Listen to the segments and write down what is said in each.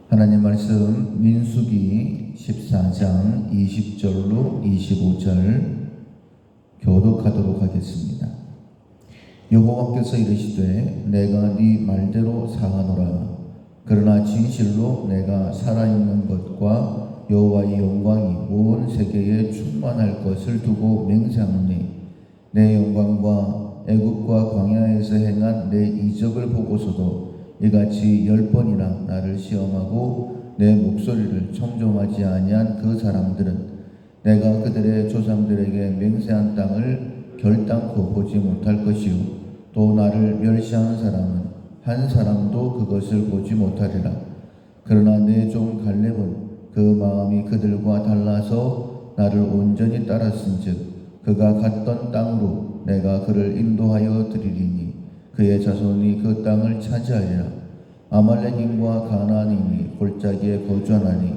하나님 말씀 민수기 14장 20절로 25절 교독하도록 하겠습니다. 여호와께서 이르시되 내가 네 말대로 사하노라. 그러나 진실로 내가 살아있는 것과 여호와의 영광이 온 세계에 충만할 것을 두고 맹세하노니 내 영광과 애굽과 광야에서 행한 내 이적을 보고서도 이같이 10번이나 나를 시험하고 내 목소리를 청종하지 아니한 그 사람들은 내가 그들의 조상들에게 맹세한 땅을 결단코 보지 못할 것이요 또 나를 멸시하는 사람은 한 사람도 그것을 보지 못하리라. 그러나 내 종 갈렙은 그 마음이 그들과 달라서 나를 온전히 따랐은즉 그가 갔던 땅으로 내가 그를 인도하여 드리리니 그의 자손이 그 땅을 차지하리라. 아말렉인과 가나안인이 골짜기에 거주하나니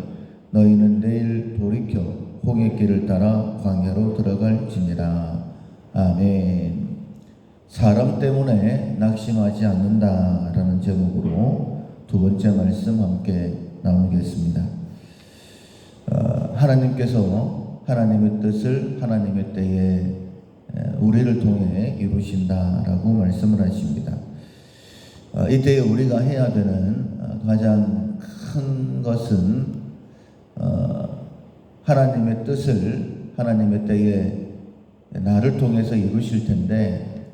너희는 내일 돌이켜 홍해 길을 따라 광야로 들어갈지니라. 아멘. 사람 때문에 낙심하지 않는다라는 제목으로 두 번째 말씀 함께 나누겠습니다. 하나님께서 하나님의 뜻을 하나님의 때에 우리를 통해 이루신다라고 말씀을 하십니다. 이때 우리가 해야 되는 가장 큰 것은 하나님의 뜻을 하나님의 때에 나를 통해서 이루실 텐데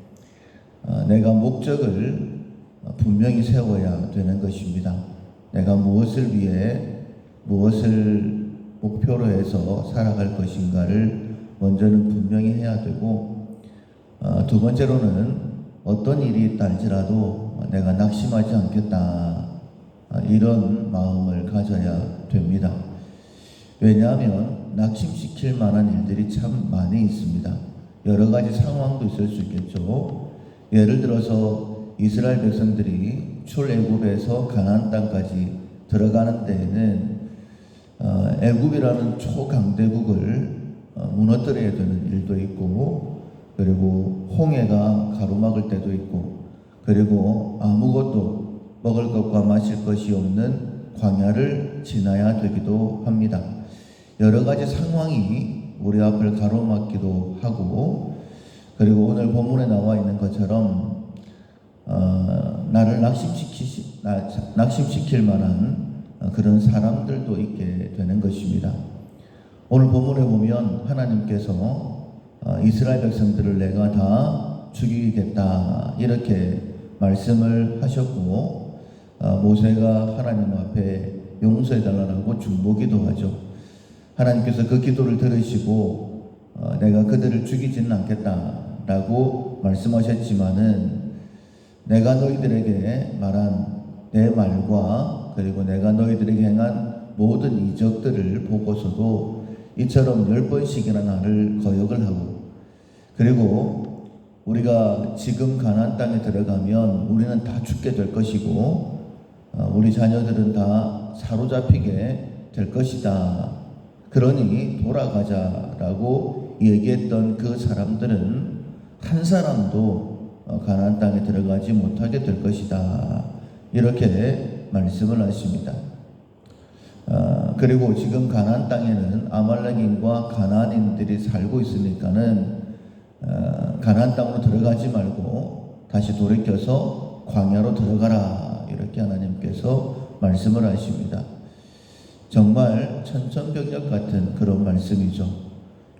내가 목적을 분명히 세워야 되는 것입니다. 내가 무엇을 위해 무엇을 목표로 해서 살아갈 것인가를 먼저는 분명히 해야 되고 두 번째로는 어떤 일이 있다 할지라도 내가 낙심하지 않겠다 이런 마음을 가져야 됩니다. 왜냐하면 낙심시킬 만한 일들이 참 많이 있습니다. 여러 가지 상황도 있을 수 있겠죠. 예를 들어서 이스라엘 백성들이 출애굽에서 가나안 땅까지 들어가는 데에는 애굽이라는 초강대국을 무너뜨려야 되는 일도 있고, 그리고 홍해가 가로막을 때도 있고, 그리고 아무것도 먹을 것과 마실 것이 없는 광야를 지나야 되기도 합니다. 여러 가지 상황이 우리 앞을 가로막기도 하고, 그리고 오늘 본문에 나와 있는 것처럼 나를 낙심시킬 만한 그런 사람들도 있게 되는 것입니다. 오늘 본문에 보면 하나님께서 이스라엘 백성들을 내가 다 죽이겠다 이렇게 말씀을 하셨고, 모세가 하나님 앞에 용서해달라고 중보기도 하죠. 하나님께서 그 기도를 들으시고 내가 그들을 죽이지는 않겠다라고 말씀하셨지만은 내가 너희들에게 말한 내 말과 그리고 내가 너희들에게 행한 모든 이적들을 보고서도 이처럼 10번씩이나 나를 거역을 하고, 그리고 우리가 지금 가나안 땅에 들어가면 우리는 다 죽게 될 것이고 우리 자녀들은 다 사로잡히게 될 것이다. 그러니 돌아가자라고 얘기했던 그 사람들은 한 사람도 가나안 땅에 들어가지 못하게 될 것이다. 이렇게 말씀을 하십니다. 그리고 지금 가나안 땅에는 아말렉인과 가나안인들이 살고 있으니까는 가나안 땅으로 들어가지 말고 다시 돌이켜서 광야로 들어가라. 이렇게 하나님께서 말씀을 하십니다. 정말 천천벽력 같은 그런 말씀이죠.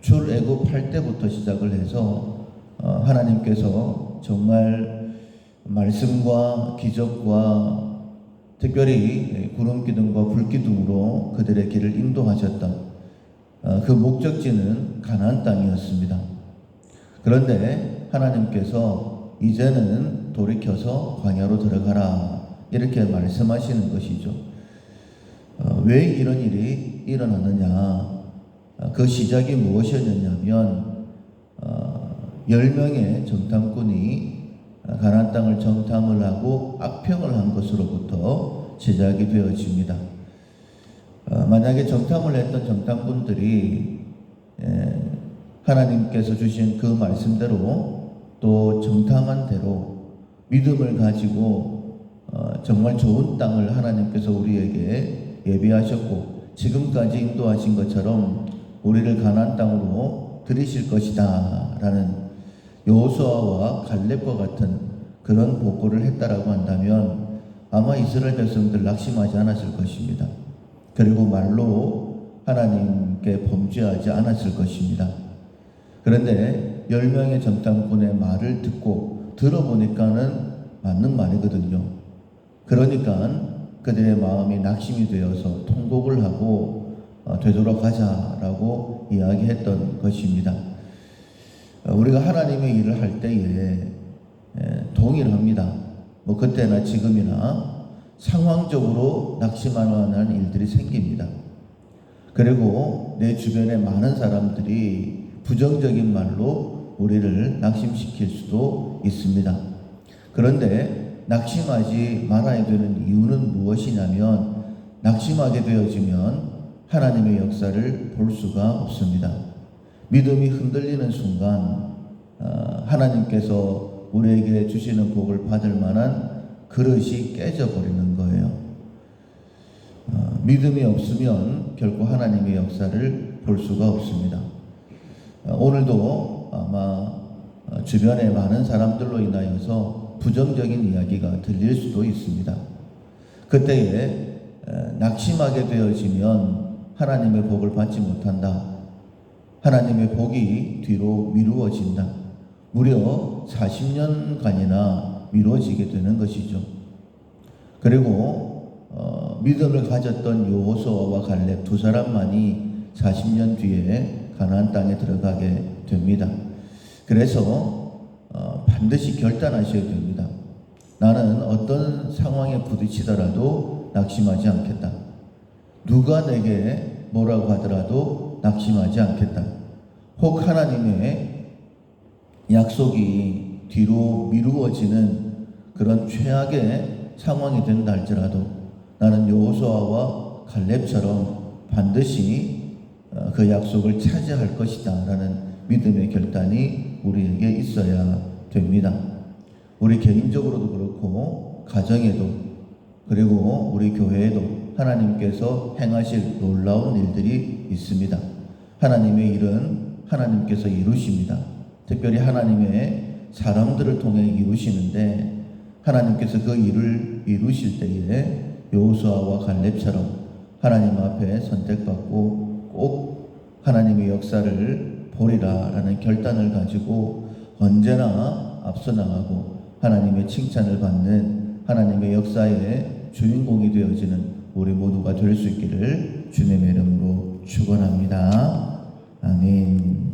출애굽할 때부터 시작을 해서 하나님께서 정말 말씀과 기적과 특별히 구름기둥과 불기둥으로 그들의 길을 인도하셨던 그 목적지는 가나안 땅이었습니다. 그런데 하나님께서 이제는 돌이켜서 광야로 들어가라 이렇게 말씀하시는 것이죠. 왜 이런 일이 일어났느냐? 그 시작이 무엇이었냐면 10명의 정탐꾼이 가나안 땅을 정탐을 하고 악평을 한 것으로부터 시작이 되어집니다. 만약에 정탐을 했던 정탐꾼들이 하나님께서 주신 그 말씀대로 또 정탐한 대로 믿음을 가지고 정말 좋은 땅을 하나님께서 우리에게 예비하셨고 지금까지 인도하신 것처럼 우리를 가나안 땅으로 들이실 것이다 라는 여호수아와 갈렙과 같은 그런 보고를 했다라고 한다면 아마 이스라엘 백성들 낙심하지 않았을 것입니다. 그리고 말로 하나님께 범죄하지 않았을 것입니다. 그런데 10명의 정탐꾼의 말을 듣고 들어보니까는 맞는 말이거든요. 그러니까 그들의 마음이 낙심이 되어서 통곡을 하고 되돌아가자라고 이야기했던 것입니다. 우리가 하나님의 일을 할 때에 동일합니다. 그때나 지금이나 상황적으로 낙심하는 일들이 생깁니다. 그리고 내 주변에 많은 사람들이 부정적인 말로 우리를 낙심시킬 수도 있습니다. 그런데 낙심하지 말아야 되는 이유는 무엇이냐면 낙심하게 되어지면 하나님의 역사를 볼 수가 없습니다. 믿음이 흔들리는 순간 하나님께서 우리에게 주시는 복을 받을 만한 그릇이 깨져버리는 거예요. 믿음이 없으면 결코 하나님의 역사를 볼 수가 없습니다. 오늘도 아마 주변에 많은 사람들로 인하여서 부정적인 이야기가 들릴 수도 있습니다. 그때에 낙심하게 되어지면 하나님의 복을 받지 못한다. 하나님의 복이 뒤로 미루어진다. 무려 40년간이나 미루어지게 되는 것이죠. 그리고 믿음을 가졌던 여호수아와 갈렙 두 사람만이 40년 뒤에 가나안 땅에 들어가게 됩니다. 그래서 반드시 결단하셔야 됩니다. 나는 어떤 상황에 부딪히더라도 낙심하지 않겠다. 누가 내게 뭐라고 하더라도 낙심하지 않겠다. 혹 하나님의 약속이 뒤로 미루어지는 그런 최악의 상황이 된다 할지라도 나는 여호수아와 갈렙처럼 반드시 그 약속을 차지할 것이다 라는 믿음의 결단이 우리에게 있어야 됩니다. 우리 개인적으로도 그렇고 가정에도 그리고 우리 교회에도 하나님께서 행하실 놀라운 일들이 있습니다. 하나님의 일은 하나님께서 이루십니다. 특별히 하나님의 사람들을 통해 이루시는데 하나님께서 그 일을 이루실 때에 여호수아와 갈렙처럼 하나님 앞에 선택받고 꼭 하나님의 역사를 보리라 라는 결단을 가지고 언제나 앞서 나가고 하나님의 칭찬을 받는 하나님의 역사의 주인공이 되어지는 우리 모두가 될 수 있기를 주님의 이름으로 축원합니다. 아멘.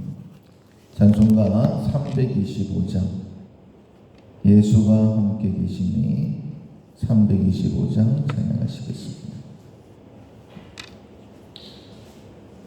찬송가 325장 예수가 함께 계시니 325장 찬양하시겠습니다.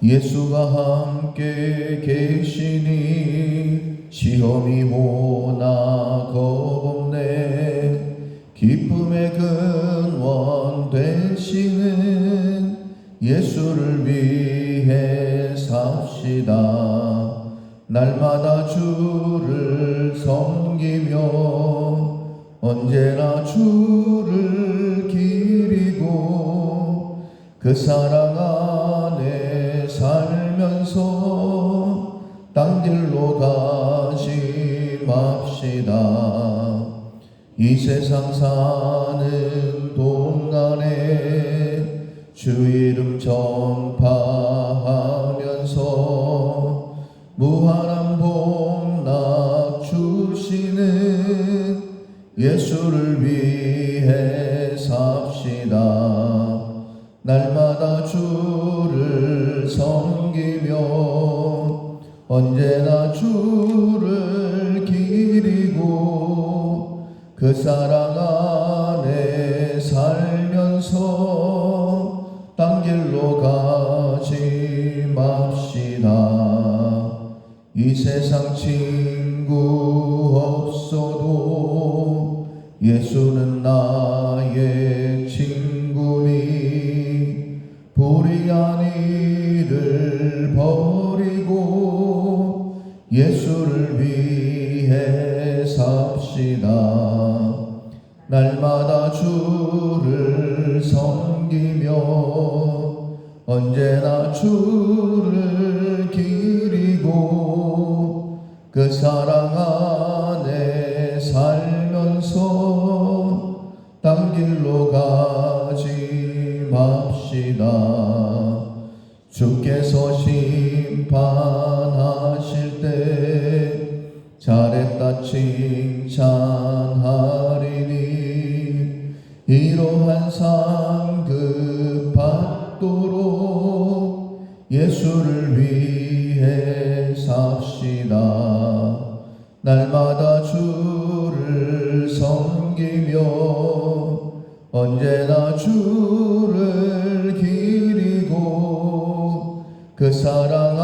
예수가 함께 계시니 시험이 오나 겁없네. 기쁨의 근원 되시는 예수를 위해 삽시다. 날마다 주를 섬기며 언제나 주를 기리고 그 사랑 안에 살면서 딴 길로 가지 맙시다. 이 세상 사는 동안에 주 이름 전파하면서 무한한 복락 주시는 예수를 위해 삽시다. 날마다 주를 섬기며 언제나 주를 기리고 그 사랑 안에 살면서 딴 길로 가지 맙시다. 이 세상 친구 없어도 예수는 나의 친구니 불의한 일을 버리고 예수를 위해 삽시다. 날마다 주를 섬기며 언제나 주를 기리고 그 사랑 안에 살면서 딴 길로 가지 맙시다. 주께서 심판하실 때 잘했다 칭찬하리니 이러한 상급 받도록 예수를 위해 삽시다. 날마다 주를 섬기며 언제나 주를 기리고 그 사랑